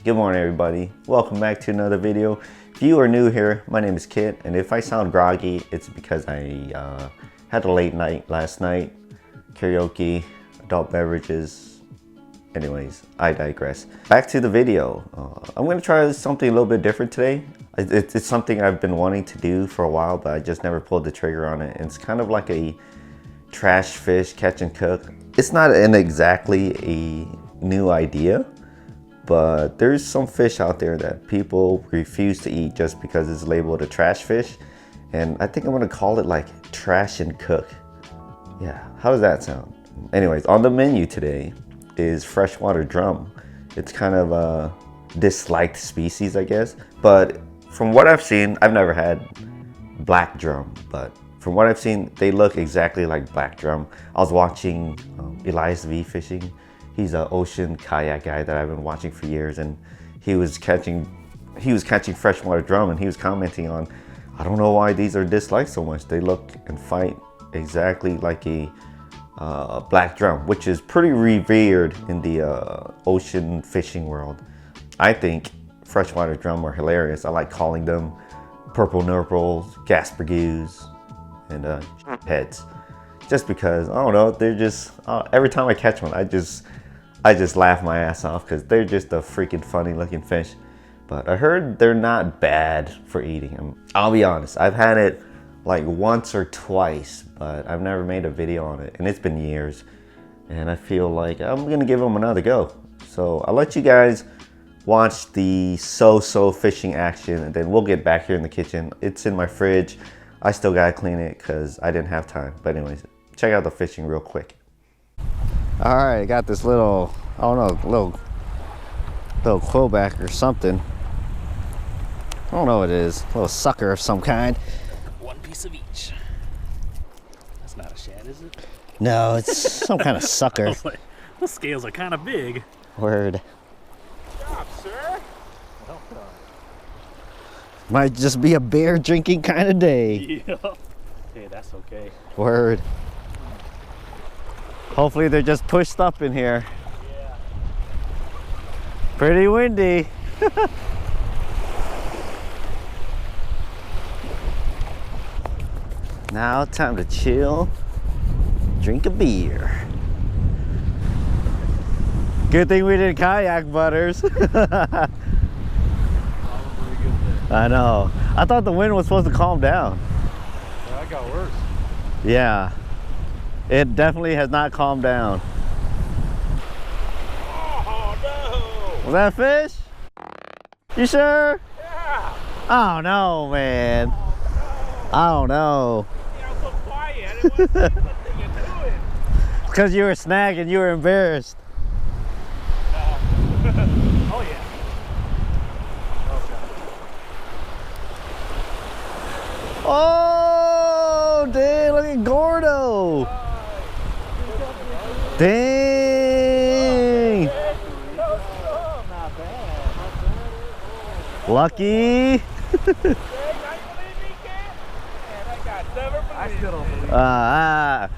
Good morning, everybody. Welcome back to another video. If you are new here, my name is Kit, and if I sound groggy, it's because I had a late night last night. Karaoke, adult beverages. Anyways, I digress. Back to the video. I'm going to try something a little bit different today. It's something I've been wanting to do for a while, but I just never pulled the trigger on it. It's kind of like a trash fish catch and cook. It's not exactly a new idea, but there's some fish out there that people refuse to eat just because it's labeled a trash fish. And I think I'm gonna call it like trash and cook. Yeah, how does that sound? Anyways, on the menu today is freshwater drum. It's kind of a disliked species, I guess. But from what I've seen, I've never had black drum, but from what I've seen, they look exactly like black drum. I was watching Elias V fishing. He's an ocean kayak guy that I've been watching for years, and he was catching freshwater drum, and he was commenting on, I don't know why these are disliked so much. They look and fight exactly like a black drum, which is pretty revered in the ocean fishing world. I think freshwater drum are hilarious. I like calling them purple nurples, gaspergoos, and heads, just because I don't know, they're just every time I catch one, I just laugh my ass off because they're just a freaking funny looking fish. But I heard they're not bad for eating. I'll be honest, I've had it like once or twice, but I've never made a video on it, and it's been years, and I feel like I'm gonna give them another go. So I'll let you guys watch the so fishing action, and then we'll get back here in the kitchen. It's in my fridge. I still gotta clean it because I didn't have time. But anyways, check out the fishing real quick. All right, I got this little, I don't know, little quillback or something. I don't know what it is. A little sucker of some kind. One piece of each. That's not a shad, is it? No, it's some kind of sucker. I was like, those scales are kind of big. Word. Good job, sir. Well done. Might just be a beer drinking kind of day. Yeah. Hey, that's okay. Word. Hopefully they're just pushed up in here. Yeah. Pretty windy. Now time to chill, drink a beer. Good thing we didn't kayak, Butters. I know. I thought the wind was supposed to calm down. Yeah, that got worse. Yeah. It definitely has not calmed down. Oh, no. Was that a fish? You sure? Yeah. Oh no, man. Oh, no. I don't know. Yeah, I'm so quiet. I didn't want to say anything into it. Because you were snagging, you were embarrassed. Oh, yeah. Oh, dang, look at Gordo. Dang. Lucky.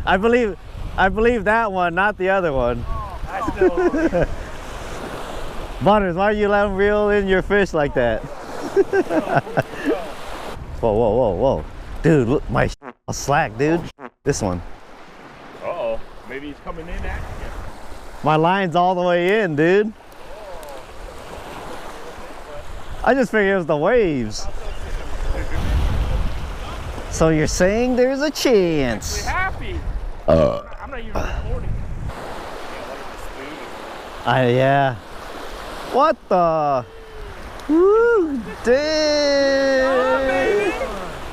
I believe that one, not the other one. I still don't believe. Butters, why are you letting reel in your fish like that? Whoa. Dude, look, my slack, dude. This one. Uh-oh. Maybe he's coming in at you. My line's all the way in, dude. I just figured it was the waves. So you're saying there's a chance? Happy. I'm not even recording. Yeah. What the? Woo! Dang!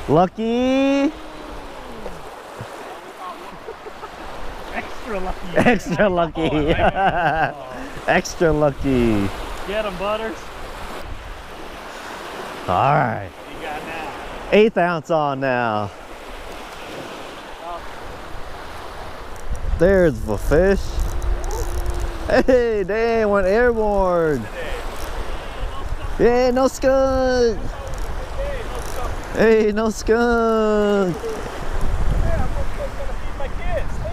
Lucky. Extra lucky. Extra lucky. Extra lucky. Get him, Butters. All right. What you got now? 1/8 ounce on now. There's the fish. Hey, dang, went airborne. Yeah, no skunk. Hey, no skunk.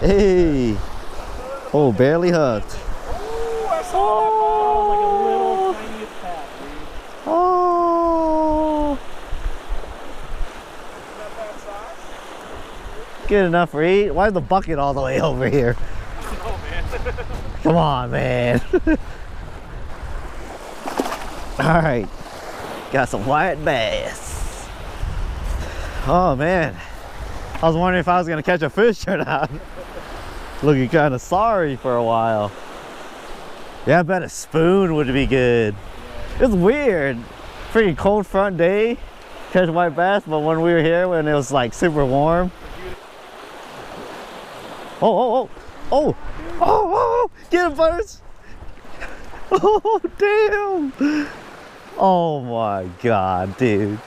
Hey. Oh, barely hooked. Oh, I saw that. Like a little tiny paddle. good enough for eat. Why is the bucket all the way over here? Oh man. Come on, man. All right, got some white bass. Oh man, I was wondering if I was gonna catch a fish or not. Looking kind of sorry for a while. Yeah, I bet a spoon would be good. It's weird, freaking cold front day, catch white bass, but when we were here, when it was like super warm. Oh, get him, Butters. Oh, damn. Oh my God, dude.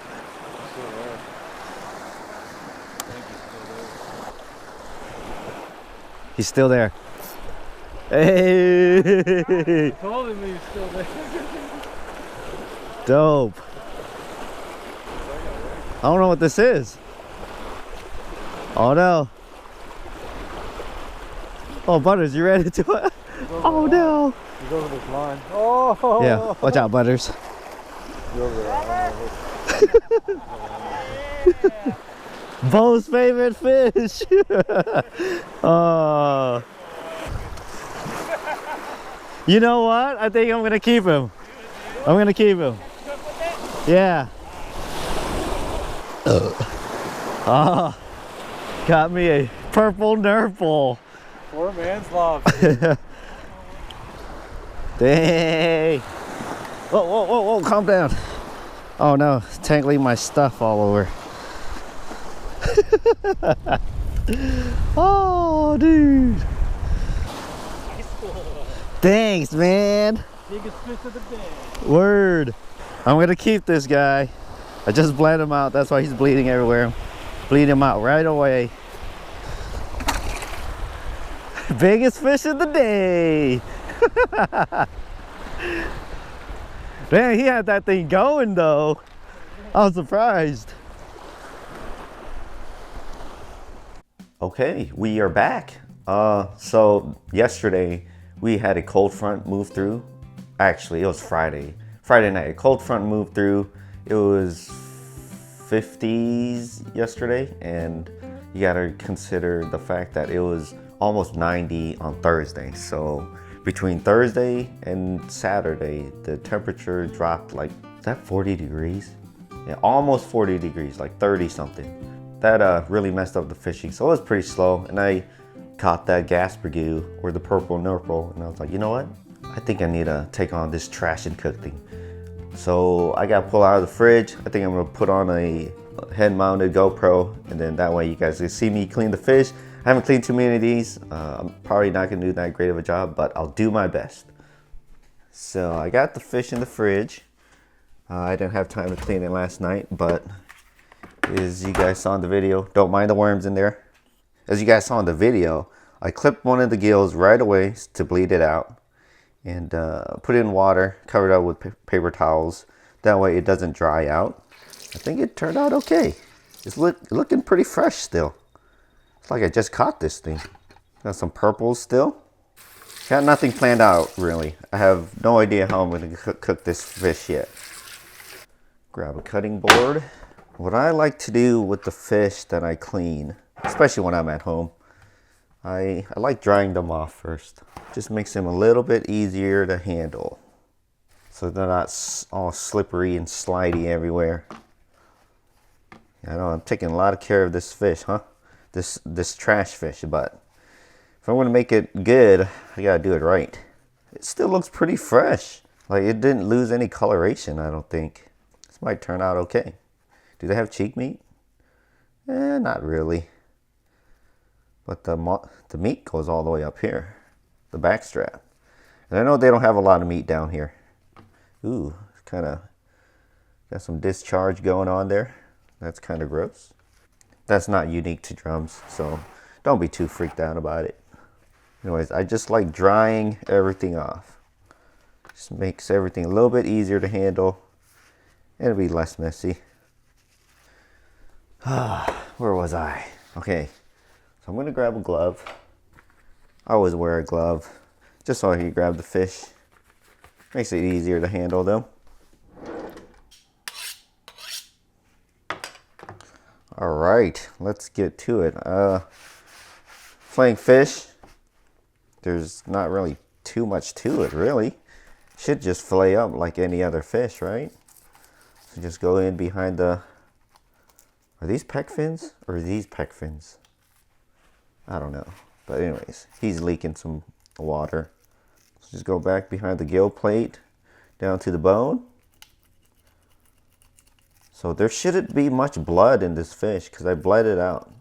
He's still there. Hey. Told him he's still there. Dope. I don't know what this is. Oh no. Oh, Butters, you ready to it? Oh no. He's over this line. Oh. Yeah, watch out, Butters. He's over there. Bo's favorite fish. You know what? I think I'm gonna keep him. I'm gonna keep him. Yeah. Got me a purple nurple. Poor man's love. Dang. Whoa, calm down. Oh no, tangling my stuff all over. Oh, dude. Thanks, man. Biggest fish of the day. Word. I'm gonna keep this guy. I just bled him out. That's why he's bleeding everywhere. Bleed him out right away. Biggest fish of the day. Man, he had that thing going though. I was surprised. Okay, we are back. So yesterday we had a cold front move through. Actually, it was Friday night. A cold front moved through. It was 50s yesterday, and you gotta consider the fact that it was almost 90 on Thursday. So between Thursday and Saturday, the temperature dropped like, is that 40 degrees? Yeah, almost 40 degrees, like 30 something. That really messed up the fishing. So it was pretty slow, and I caught that gaspergoo or the purple nurple, and I was like, you know what? I think I need to take on this trash and cook thing. So I got pulled out of the fridge. I think I'm gonna put on a head-mounted GoPro, and then that way you guys can see me clean the fish. I haven't cleaned too many of these. I'm probably not gonna do that great of a job, but I'll do my best. So I got the fish in the fridge. I didn't have time to clean it last night, but as you guys saw in the video, don't mind the worms in there. As you guys saw in the video, I clipped one of the gills right away to bleed it out, and put it in water, covered it up with paper towels. That way it doesn't dry out. I think it turned out okay. It's looking pretty fresh still. It's like I just caught this thing. Got some purples still. Got nothing planned out really. I have no idea how I'm going to cook this fish yet. Grab a cutting board. What I like to do with the fish that I clean, especially when I'm at home, I like drying them off first. Just makes them a little bit easier to handle, so they're not all slippery and slidey everywhere. I know I'm taking a lot of care of this fish, huh? This trash fish, but if I want to make it good, I gotta do it right. It still looks pretty fresh. Like it didn't lose any coloration, I don't think. This might turn out okay. Do they have cheek meat? Not really. But the meat goes all the way up here, the back strap. And I know they don't have a lot of meat down here. Ooh, kind of got some discharge going on there. That's kind of gross. That's not unique to drums, so don't be too freaked out about it. Anyways, I just like drying everything off. Just makes everything a little bit easier to handle, and it'll be less messy. Where was I? Okay, so I'm gonna grab a glove. I always wear a glove, just so I can grab the fish. Makes it easier to handle them. All right, let's get to it. Flaying fish, there's not really too much to it, really. Should just fillet up like any other fish, right? So just go in behind the... Are these pec fins or are these pec fins? I don't know. But anyways, he's leaking some water. So just go back behind the gill plate, down to the bone. So there shouldn't be much blood in this fish because I bled it out.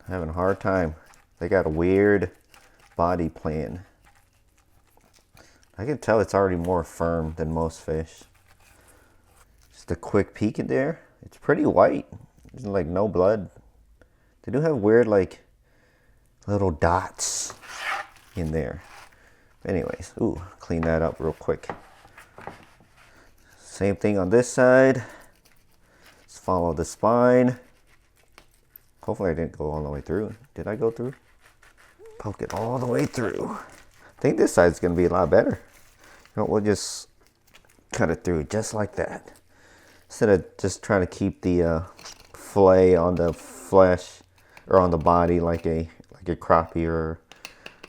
I'm having a hard time. They got a weird body plan. I can tell it's already more firm than most fish. Just a quick peek in there. It's pretty white. There's like no blood. They do have weird like little dots in there. Anyways, ooh, clean that up real quick. Same thing on this side. Let's follow the spine. Hopefully I didn't go all the way through. Did I go through? Poke it all the way through. I think this side's gonna be a lot better. You know, we'll just cut it through just like that. Instead of just trying to keep the fillet on the flesh or on the body like a crappie or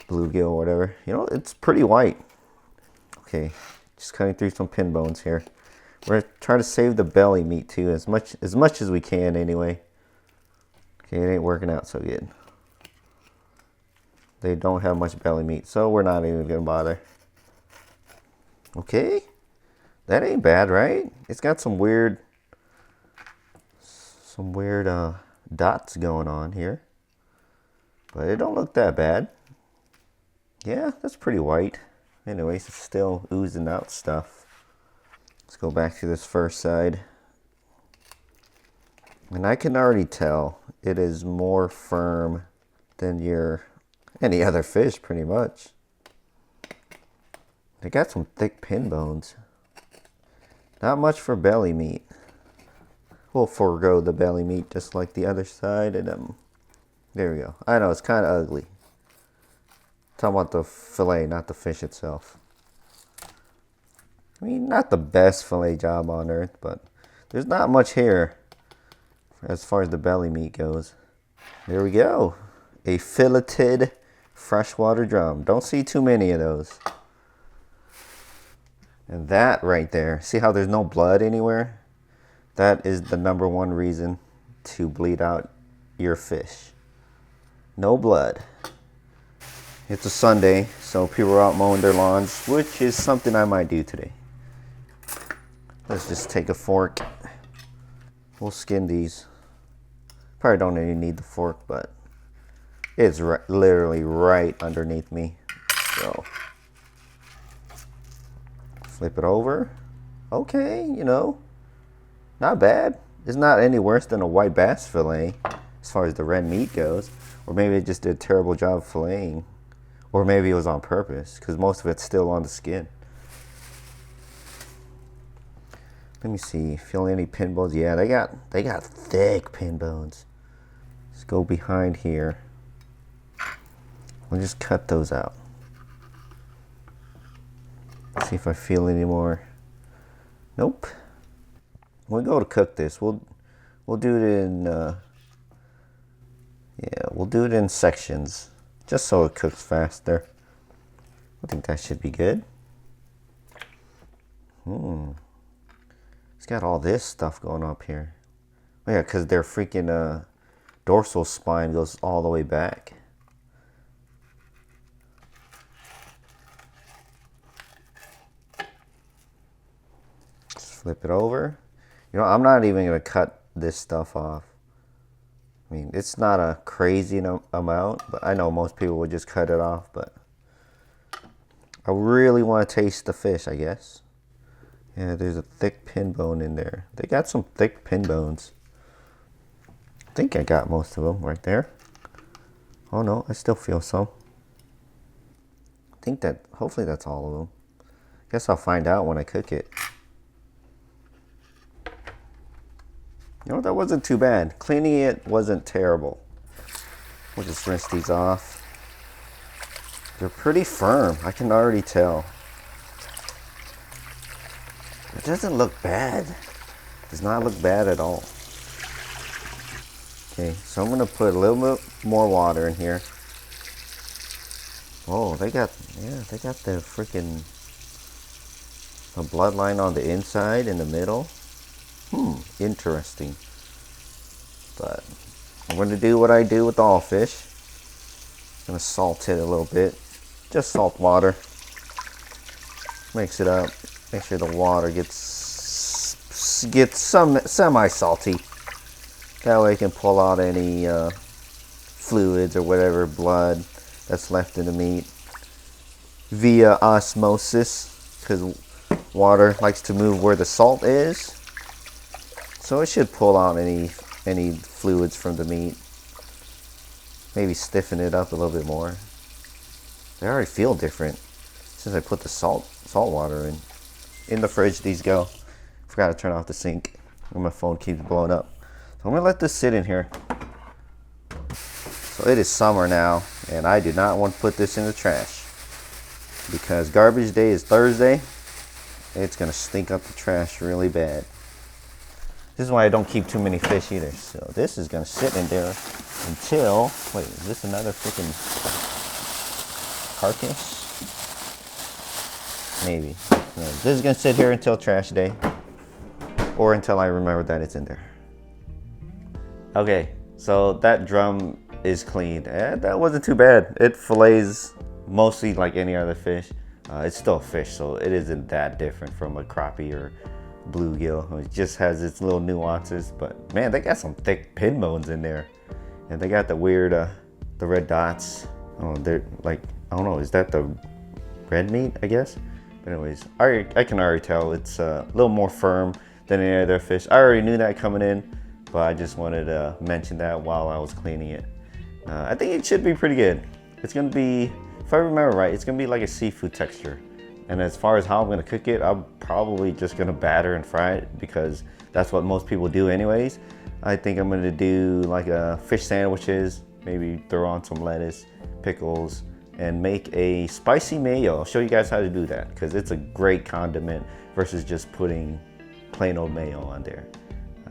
bluegill or whatever. You know, it's pretty white. Okay, just cutting through some pin bones here. We're trying to save the belly meat too, as much as we can anyway. Okay, it ain't working out so good. They don't have much belly meat, so we're not even gonna bother. Okay, that ain't bad, right? It's got some weird dots going on here, but it don't look that bad. Yeah, that's pretty white. Anyways, it's still oozing out stuff. Let's go back to this first side. And I can already tell it is more firm than any other fish, pretty much. They got some thick pin bones. Not much for belly meat. We'll forego the belly meat just like the other side. And there we go. I know, it's kind of ugly. Talking about the fillet, not the fish itself. I mean, not the best fillet job on earth, but there's not much here as far as the belly meat goes. There we go. A filleted freshwater drum. Don't see too many of those. And that right there, see how there's no blood anywhere? That is the #1 reason to bleed out your fish. No blood. It's a Sunday, so people are out mowing their lawns, which is something I might do today. Let's just take a fork. We'll skin these. Probably don't even need the fork, but it's literally right underneath me. So flip it over. Okay, you know, not bad. It's not any worse than a white bass fillet as far as the red meat goes. Or maybe it just did a terrible job filleting. Or maybe it was on purpose, because most of it's still on the skin. Let me see, feel any pin bones? Yeah, they got thick pin bones. Let's go behind here. We'll just cut those out. See if I feel any more. Nope. When we go to cook this, we'll do it in we'll do it in sections, just so it cooks faster. I think that should be good. It's got all this stuff going up here. Oh yeah, because their freaking dorsal spine goes all the way back. Just flip it over. You know, I'm not even going to cut this stuff off. I mean, it's not a crazy amount, but I know most people would just cut it off, but I really want to taste the fish, I guess. Yeah, there's a thick pin bone in there. They got some thick pin bones. I think I got most of them right there. Oh no, I still feel some. I think that, hopefully that's all of them. Guess I'll find out when I cook it. You know, that wasn't too bad. Cleaning it wasn't terrible. We'll just rinse these off. They're pretty firm, I can already tell. It doesn't look bad. Does not look bad at all. Okay, so I'm gonna put a little bit more water in here. Oh, they got the freaking bloodline on the inside in the middle. Interesting. But I'm gonna do what I do with all fish. I'm gonna salt it a little bit. Just salt water. Mix it up. Make sure the water gets some semi-salty. That way I can pull out any fluids or whatever blood that's left in the meat via osmosis, because water likes to move where the salt is. So it should pull out any fluids from the meat. Maybe stiffen it up a little bit more. They already feel different since I put the salt water in. In the fridge these go. Forgot to turn off the sink and my phone keeps blowing up. So I'm gonna let this sit in here. So it is summer now and I do not want to put this in the trash because garbage day is Thursday. It's gonna stink up the trash really bad. This is why I don't keep too many fish either. So this is gonna sit in there until, wait, is this another freaking carcass? Maybe. No, this is gonna sit here until trash day or until I remember that it's in there. Okay, so that drum is cleaned and that wasn't too bad. It fillets mostly like any other fish. It's still a fish, so it isn't that different from a crappie or bluegill. It just has its little nuances, but man, they got some thick pin bones in there, and they got the weird, the red dots. Oh, they're like, I don't know, is that the red meat? I guess. But anyways, I can already tell it's a little more firm than any other fish. I already knew that coming in, but I just wanted to mention that while I was cleaning it. I think it should be pretty good. It's gonna be, if I remember right, it's gonna be like a seafood texture. And as far as how I'm gonna cook it, I'm probably just gonna batter and fry it because that's what most people do anyways. I think I'm gonna do like fish sandwiches, maybe throw on some lettuce, pickles, and make a spicy mayo. I'll show you guys how to do that because it's a great condiment versus just putting plain old mayo on there.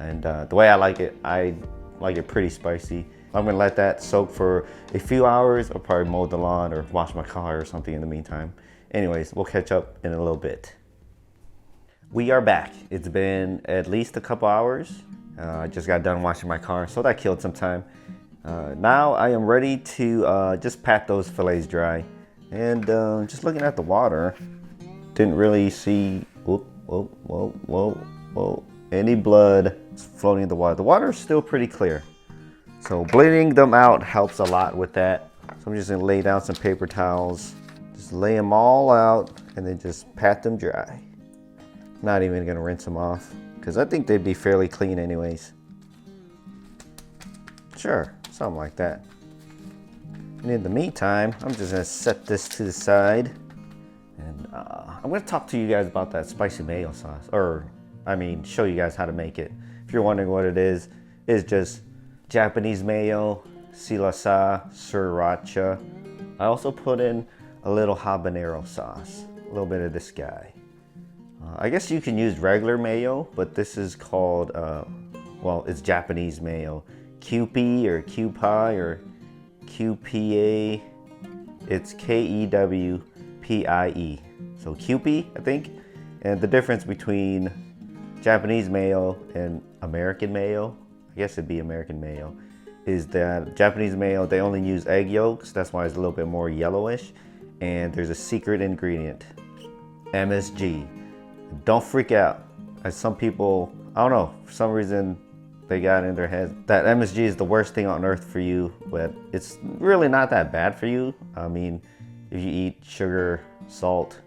And the way I like it pretty spicy. I'm gonna let that soak for a few hours. I'll probably mow the lawn or wash my car or something in the meantime. Anyways, we'll catch up in a little bit. We are back. It's been at least a couple hours. I just got done washing my car, so that killed some time. Now I am ready to just pat those fillets dry. And just looking at the water, didn't really see any blood floating in the water. The water is still pretty clear. So bleeding them out helps a lot with that. So I'm just gonna lay down some paper towels. Just lay them all out and then just pat them dry. Not even gonna rinse them off because I think they'd be fairly clean anyways. Sure, something like that. And in the meantime, I'm just gonna set this to the side and I'm gonna talk to you guys about that spicy mayo sauce, or I mean, show you guys how to make it. If you're wondering what it is, it's just Japanese mayo, silasa, sriracha. I also put in a little habanero sauce, a little bit of this guy. I guess you can use regular mayo, but this is called, well, it's Japanese mayo. Kewpie or Kewpie or QPA. It's Kewpie. So Kewpie, I think. And the difference between Japanese mayo and American mayo, I guess it'd be American mayo, is that Japanese mayo, they only use egg yolks. That's why it's a little bit more yellowish. And there's a secret ingredient, MSG. Don't freak out. As some people, I don't know, for some reason they got in their heads that MSG is the worst thing on earth for you, but it's really not that bad for you. I mean, if you eat sugar, salt,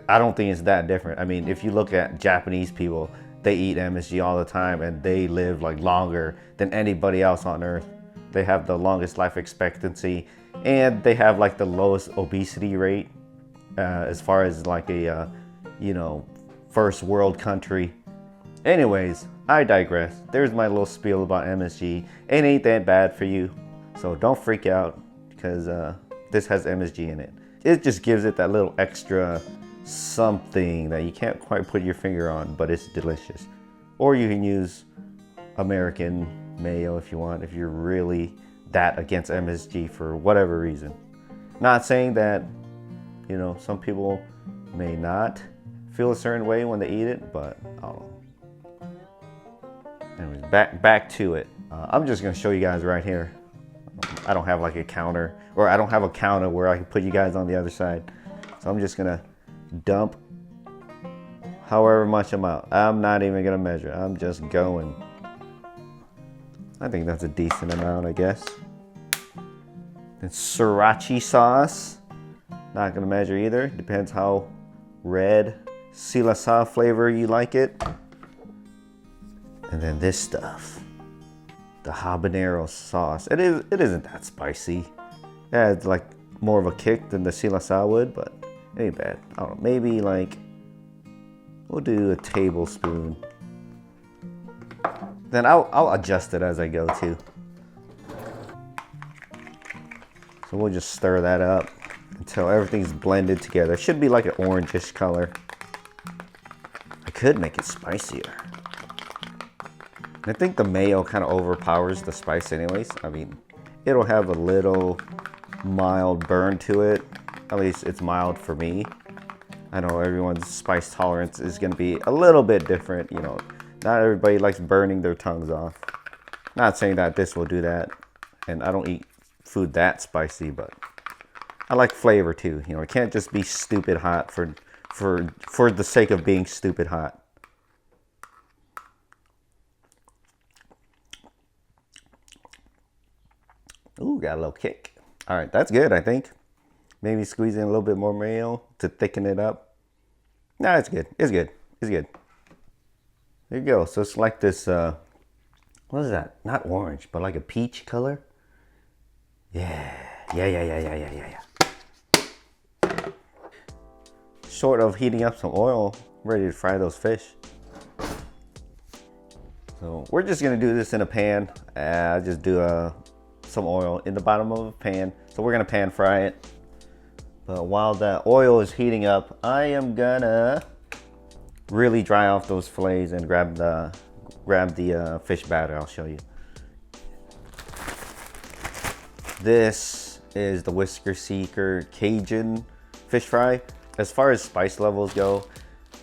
I don't think it's that different. I mean, if you look at Japanese people, they eat MSG all the time and they live like longer than anybody else on earth. They have the longest life expectancy and they have like the lowest obesity rate as far as like a, you know, first world country. Anyways, I digress. There's my little spiel about MSG. It ain't that bad for you. So don't freak out because this has MSG in it. It just gives it that little extra something that you can't quite put your finger on, but it's delicious. Or you can use American mayo if you want, if you're really that against MSG for whatever reason. Not saying that, you know, some people may not feel a certain way when they eat it, but I don't know. Anyways, back to it. I'm just gonna show you guys right here. I don't have like a counter, or I don't have a counter where I can put you guys on the other side. So I'm just gonna dump however much amount. I'm not even gonna measure. I'm just going. I think that's a decent amount, I guess. Then sriracha sauce. Not gonna measure either. Depends how red sriracha flavor you like it. And then this stuff, the habanero sauce. It isn't that spicy. Yeah, it's like more of a kick than the sriracha would, but it ain't bad. I don't know, maybe like, we'll do a tablespoon. Then I'll adjust it as I go too. So we'll just stir that up until everything's blended together. It should be like an orangish color. I could make it spicier. I think the mayo kind of overpowers the spice anyways. I mean, it'll have a little mild burn to it. At least it's mild for me. I know everyone's spice tolerance is going to be a little bit different. You know, not everybody likes burning their tongues off. Not saying that this will do that. And I don't eat food that spicy, but I like flavor too. You know, it can't just be stupid hot for the sake of being stupid hot. Ooh, got a little kick. All right, that's good, I think. Maybe squeeze in a little bit more mayo to thicken it up. No, it's good. It's good. It's good. There you go. So it's like this, what is that? Not orange, but like a peach color. Yeah. Yeah. Short of heating up some oil, ready to fry those fish. So we're just gonna do this in a pan. Just do some oil in the bottom of a pan. So we're gonna pan fry it. But while that oil is heating up, I am gonna really dry off those fillets and grab the fish batter. I'll show you. This is the Whisker Seeker Cajun fish fry. As far as spice levels go,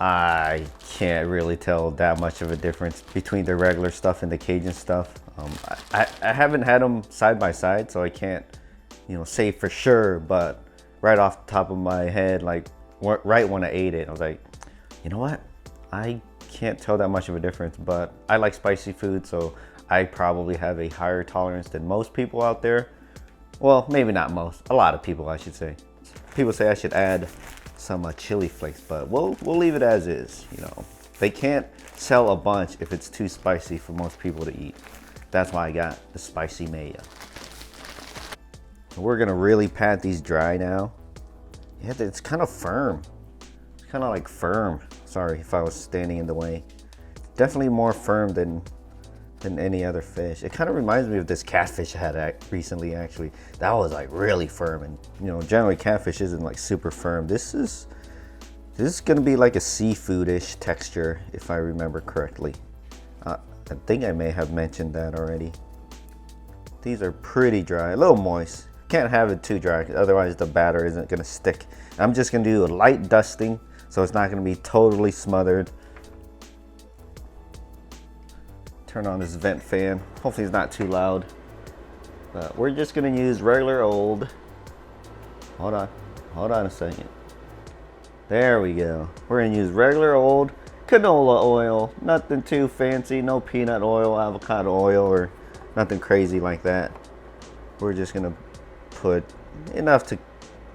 I can't really tell that much of a difference between the regular stuff and the Cajun stuff. I haven't had them side by side, so I can't, you know, say for sure, but right off the top of my head, like right when I ate it, I was like, you know what? I can't tell that much of a difference, but I like spicy food, so I probably have a higher tolerance than most people out there. Well, maybe not most, a lot of people, I should say. People say I should add some chili flakes, but we'll leave it as is. You know, they can't sell a bunch if it's too spicy for most people to eat. That's why I got the spicy mayo. We're gonna really pat these dry now. Yeah, it's kind of firm. It's kind of like firm. Sorry if I was standing in the way. Definitely more firm than any other fish. It kind of reminds me of this catfish I had recently, actually. That was like really firm, and you know, generally catfish isn't like super firm. This is gonna be like a seafoodish texture, if I remember correctly. I think I may have mentioned that already. These are pretty dry, a little moist. Can't have it too dry, otherwise the batter isn't gonna stick. I'm just gonna do a light dusting, so it's not gonna be totally smothered. Turn on this vent fan. Hopefully it's not too loud. But we're just gonna use regular old, hold on a second. There we go. We're gonna use regular old canola oil. Nothing too fancy, no peanut oil, avocado oil, or nothing crazy like that. We're just gonna put enough to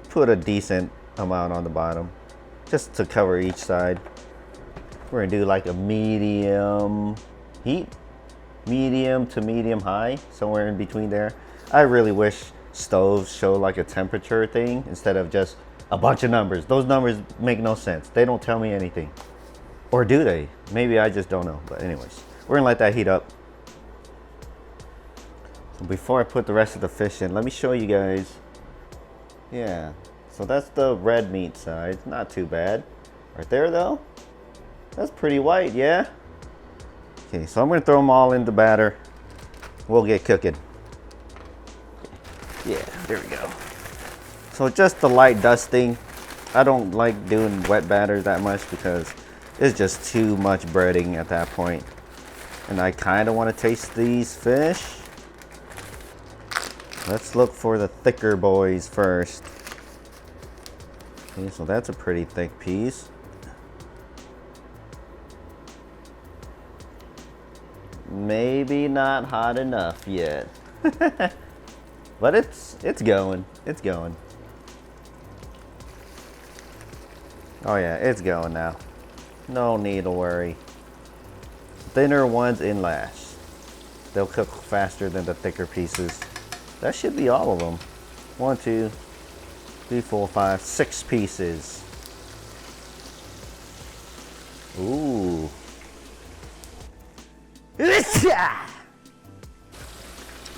put a decent amount on the bottom, just to cover each side. We're gonna do like a medium heat, medium to medium high, somewhere in between there. I really wish stoves show like a temperature thing instead of just a bunch of numbers. Those numbers make no sense. They don't tell me anything. Or do they? Maybe I just don't know. But anyways, we're gonna let that heat up. So before I put the rest of the fish in, let me show you guys. Yeah, so that's the red meat side. Not too bad. Right there though, that's pretty white, yeah? Okay, so I'm gonna throw them all in the batter. we'll get cooking. Yeah, there we go. So just the light dusting. I don't like doing wet batters that much because it's just too much breading at that point. And I kind of want to taste these fish. Let's look for the thicker boys first. Okay, so that's a pretty thick piece. Maybe not hot enough yet. But it's going. It's going. Oh yeah, it's going now. No need to worry. Thinner ones in last. They'll cook faster than the thicker pieces. That should be all of them. 1, 2, 3, 4, 5, 6 pieces. Ooh.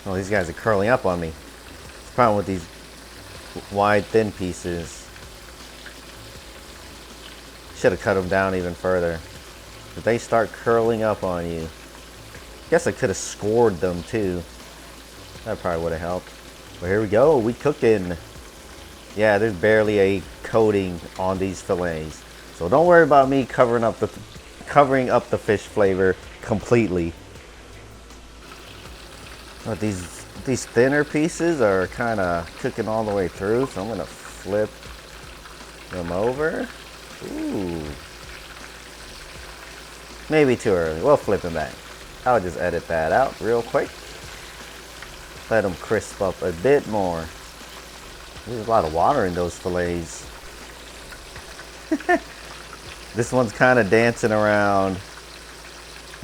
Oh, these guys are curling up on me. The problem with these wide, thin pieces. Should have cut them down even further. If they start curling up on you, guess I could have scored them too. That probably would have helped. But here we go, we cooking. Yeah, there's barely a coating on these fillets. So don't worry about me covering up the fish flavor completely. But these thinner pieces are kind of cooking all the way through, so I'm gonna flip them over. Ooh. Maybe too early. We'll flip them back. I'll just edit that out real quick. Let them crisp up a bit more. There's a lot of water in those fillets. This one's kind of dancing around,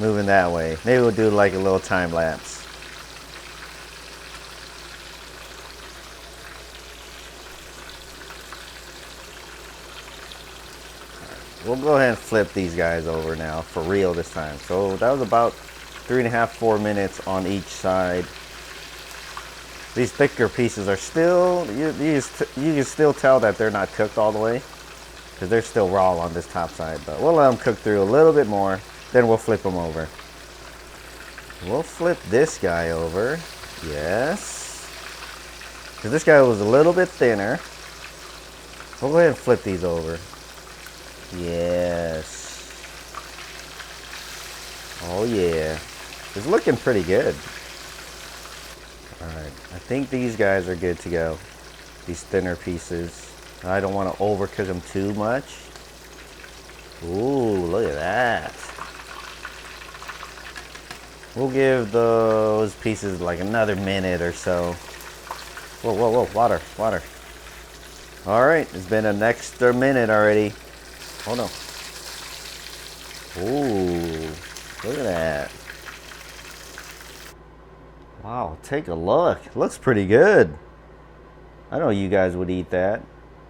moving that way. Maybe we'll do like a little time lapse. We'll go ahead and flip these guys over now, for real this time. So that was about 3.5, 4 minutes on each side. These thicker pieces are still, you can still tell that they're not cooked all the way, because they're still raw on this top side. But we'll let them cook through a little bit more, then we'll flip them over. We'll flip this guy over, yes. Because this guy was a little bit thinner. We'll go ahead and flip these over. Yes. Oh yeah. It's looking pretty good. Alright, I think these guys are good to go. These thinner pieces. I don't want to overcook them too much. Ooh, look at that. We'll give those pieces like another minute or so. Whoa, whoa, whoa, water, water. Alright, it's been an extra minute already. Oh no. Ooh, look at that. Wow, take a look. Looks pretty good. I know you guys would eat that,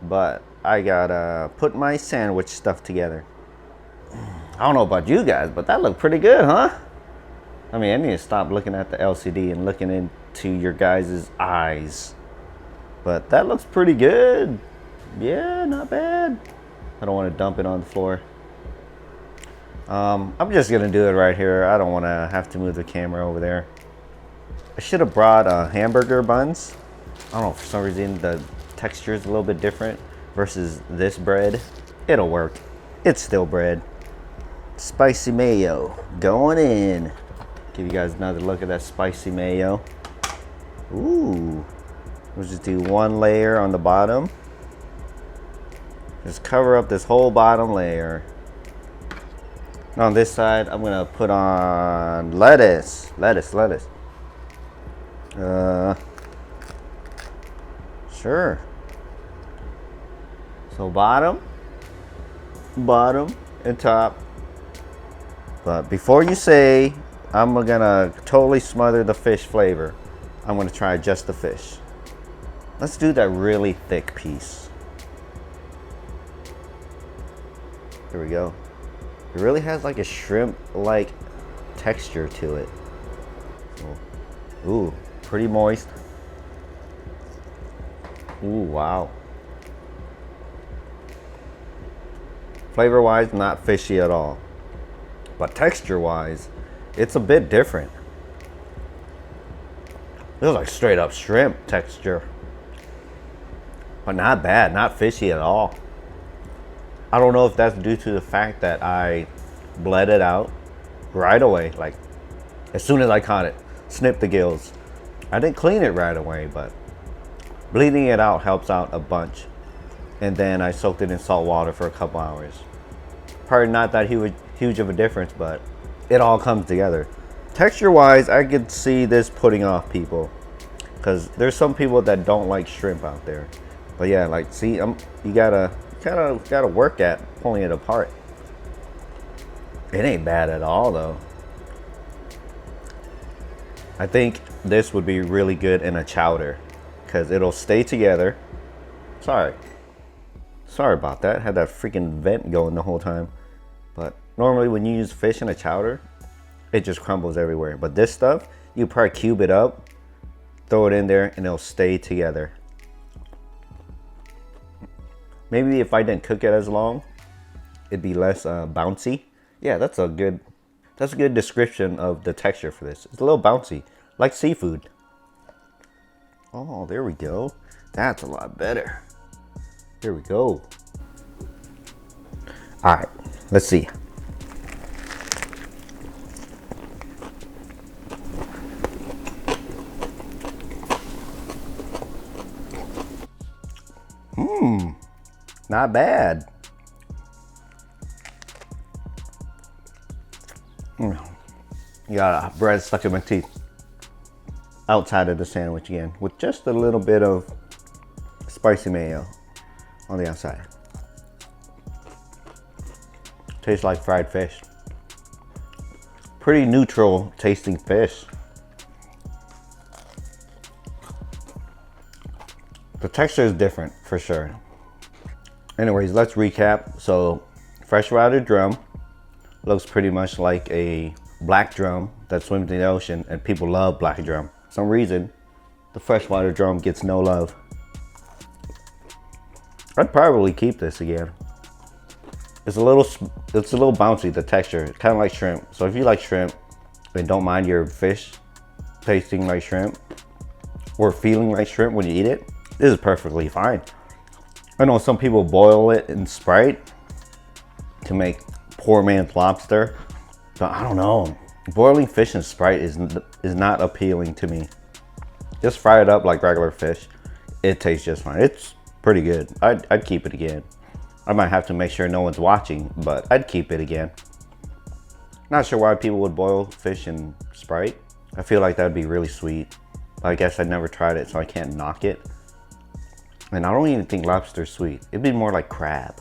but I gotta put my sandwich stuff together. I don't know about you guys, but that looked pretty good, huh? I mean, I need to stop looking at the LCD and looking into your guys' eyes. But that looks pretty good. Yeah, not bad. I don't want to dump it on the floor. I'm just gonna do it right here. I don't want to have to move the camera over there. I should have brought hamburger buns. I don't know, for some reason the texture is a little bit different versus this bread. It'll work. It's still bread. Spicy mayo going in. Give you guys another look at that spicy mayo. Ooh. We'll just do one layer on the bottom. Just cover up this whole bottom layer. And on this side, I'm gonna put on lettuce. Lettuce. Sure. So bottom, and top. But before you say, I'm gonna totally smother the fish flavor, I'm gonna try just the fish. Let's do that really thick piece. Here we go. It really has like a shrimp-like texture to it. Ooh, pretty moist. Ooh, wow. Flavor-wise, not fishy at all. But texture-wise, it's a bit different. Feels like straight up shrimp texture. But not bad, not fishy at all. I don't know if that's due to the fact that I bled it out right away. Like, as soon as I caught it, snipped the gills. I didn't clean it right away, but bleeding it out helps out a bunch. And then I soaked it in salt water for a couple hours. Probably not that huge of a difference, but it all comes together. Texture wise, I could see this putting off people, because there's some people that don't like shrimp out there. But yeah, like, see, you gotta work at pulling it apart. It ain't bad at all though. I think this would be really good in a chowder because it'll stay together. Sorry about that. Had that freaking vent going the whole time. But normally when you use fish in a chowder, it just crumbles everywhere. But this stuff, you probably cube it up, throw it in there, and it'll stay together. Maybe if I didn't cook it as long, it'd be less bouncy. Yeah, that's a good description of the texture for this. It's a little bouncy, like seafood. Oh, there we go. That's a lot better. Here we go. All right, let's see. Not bad. You got bread stuck in my teeth. Outside of the sandwich again, with just a little bit of spicy mayo on the outside. Tastes like fried fish. Pretty neutral tasting fish. The texture is different for sure. Anyways, let's recap. So, freshwater drum looks pretty much like a black drum that swims in the ocean, and people love black drum. For some reason, the freshwater drum gets no love. I'd probably keep this again. It's a little bouncy, the texture, kind of like shrimp. So if you like shrimp and don't mind your fish tasting like shrimp or feeling like shrimp when you eat it, this is perfectly fine. I know some people boil it in Sprite to make poor man's lobster, but I don't know. Boiling fish in Sprite is not appealing to me. Just fry it up like regular fish. It tastes just fine. It's pretty good. I'd keep it again. I might have to make sure no one's watching, but I'd keep it again. Not sure why people would boil fish in Sprite. I feel like that'd be really sweet. I guess I never tried it, so I can't knock it. And I don't even think lobster's sweet. It'd be more like crab.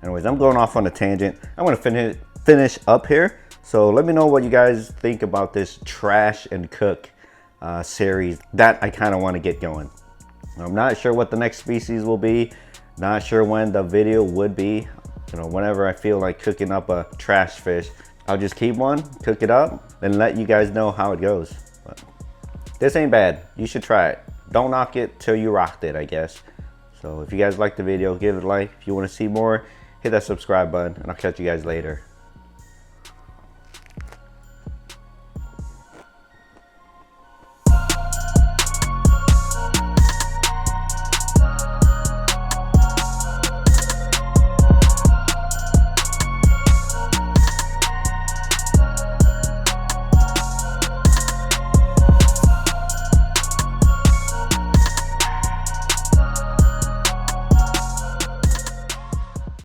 Anyways, I'm going off on a tangent. I'm gonna finish up here. So let me know what you guys think about this trash and cook series that I kind of want to get going. I'm not sure what the next species will be. Not sure when the video would be. You know, whenever I feel like cooking up a trash fish, I'll just keep one, cook it up, and let you guys know how it goes. But this ain't bad. You should try it. Don't knock it till you rocked it, I guess. So if you guys liked the video, give it a like. If you want to see more, hit that subscribe button, and I'll catch you guys later.